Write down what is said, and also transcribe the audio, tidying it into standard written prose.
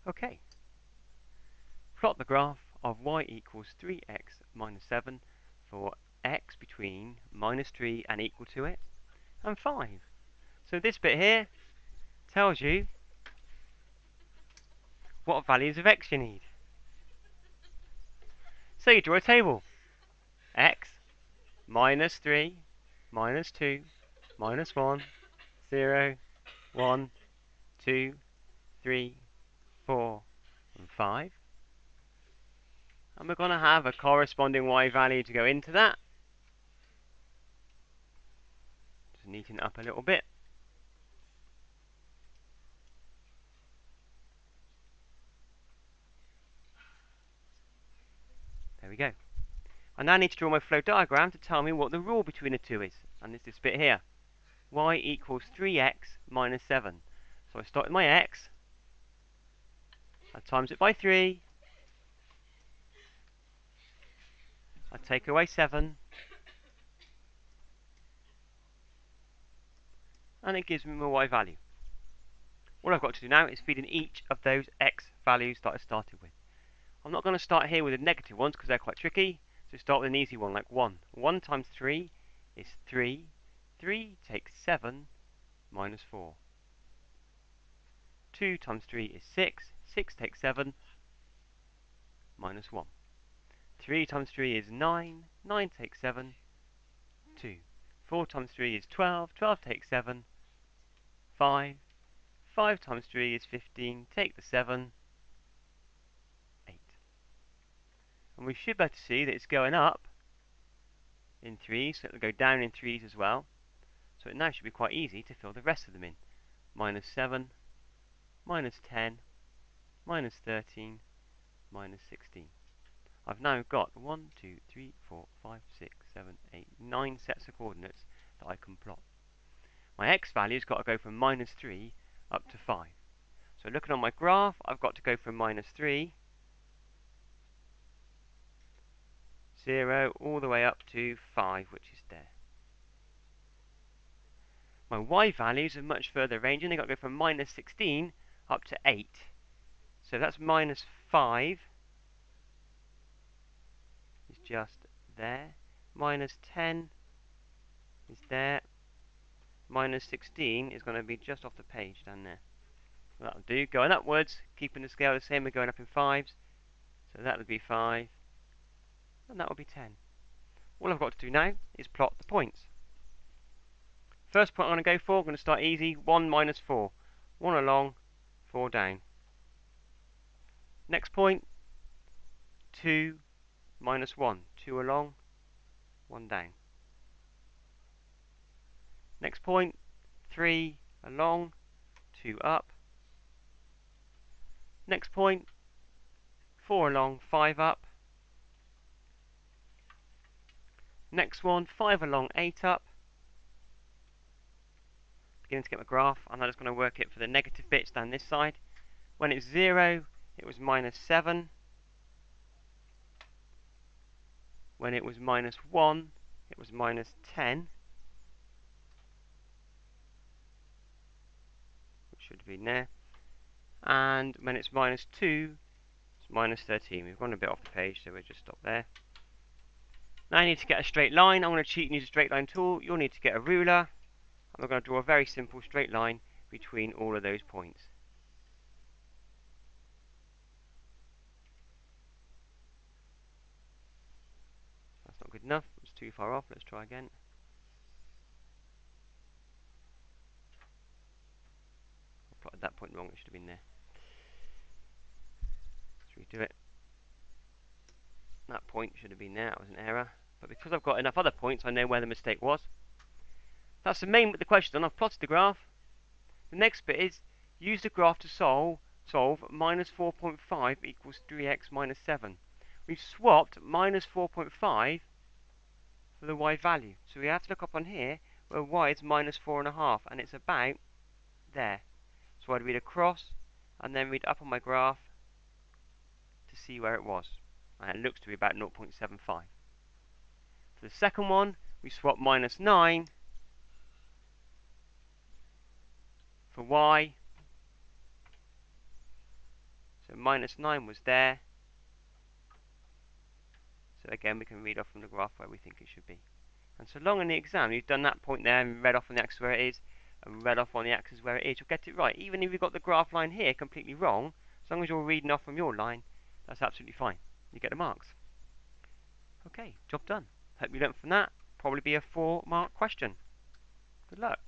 Okay, plot the graph of y equals 3x minus 7 for x between minus 3 and equal to it, and 5. So this bit here tells you what values of x you need. So you draw a table. X minus 3, minus 2, minus 1, 0, 1, 2, 3, 4, and 5. And we're going to have a corresponding y value to go into that. Just neaten it up a little bit. There we go. I now need to draw my flow diagram to tell me what the rule between the two is. And it's this bit here. Y equals 3x minus 7. So I start with my x. I times it by 3. I take away 7. And it gives me my y value. All I've got to do now is feed in each of those x values that I started with. I'm not going to start here with the negative ones because they're quite tricky. So start with an easy one like 1. 1 times 3 is 3. 3 takes 7 minus 4. 2 times 3 is 6. 6 takes 7 minus 1. 3 times 3 is 9. 9 takes 7, 2. 4 times 3 is 12. 12 takes 7, 5. 5 times 3 is 15. Take the 7, 8. And we should be able to see that it's going up in 3s, so it will go down in 3s as well. So it now should be quite easy to fill the rest of them in. Minus 7, minus 10, minus 13, minus 16. I've now got 1, 2, 3, 4, 5, 6, 7, 8, 9 sets of coordinates that I can plot. My x value's got to go from minus 3 up to 5. So looking on my graph, I've got to go from minus 3, 0, all the way up to 5, which is there. My y values are much further ranging. They've got to go from minus 16 up to 8. So that's minus 5 is just there. Minus 10 is there. Minus 16 is going to be just off the page down there. So that'll do. Going upwards, keeping the scale the same, we're going up in 5s. So that would be 5. And that will be 10. All I've got to do now is plot the points. First point I'm going to go for, I'm going to start easy, 1 minus 4. 1 along, 4 down. Next point, 2 minus 1. 2 along, 1 down. Next point, 3 along, 2 up. Next point, 4 along, 5 up. Next one, 5 along, 8 up. Beginning to get my graph, and I'm just going to work it for the negative bits down this side. When it's 0, it was minus 7. When it was minus 1, it was minus 10. Which should have been there. And when it's minus 2, it's minus 13. We've gone a bit off the page, so we'll just stop there. Now I need to get a straight line. I'm going to cheat and use a straight line tool. You'll need to get a ruler. And we're going to draw a very simple straight line between all of those points. That's not good enough. It's too far off. Let's try again. I plotted that point wrong. It should have been there. Let's redo it. That point should have been there. That was an error. But because I've got enough other points, I know where the mistake was. That's the main bit of the question done. I've plotted the graph. The next bit is use the graph to solve minus 4.5 equals 3x minus 7. We've swapped minus 4.5 for the y value. So we have to look up on here where y is minus 4.5, and it's about there. So I'd read across and then read up on my graph to see where it was. And it looks to be about 0.75. For the second one, we swap minus 9 for y. minus 9 was there. So again, we can read off from the graph where we think it should be. And so long in the exam, you've done that point there and read off on the axis where it is, and read off on the axis where it is, you'll get it right. Even if you've got the graph line here completely wrong, as long as you're reading off from your line, that's absolutely fine. You get the marks. Okay, job done. Hope you learnt from that. Probably be a 4-mark question. Good luck.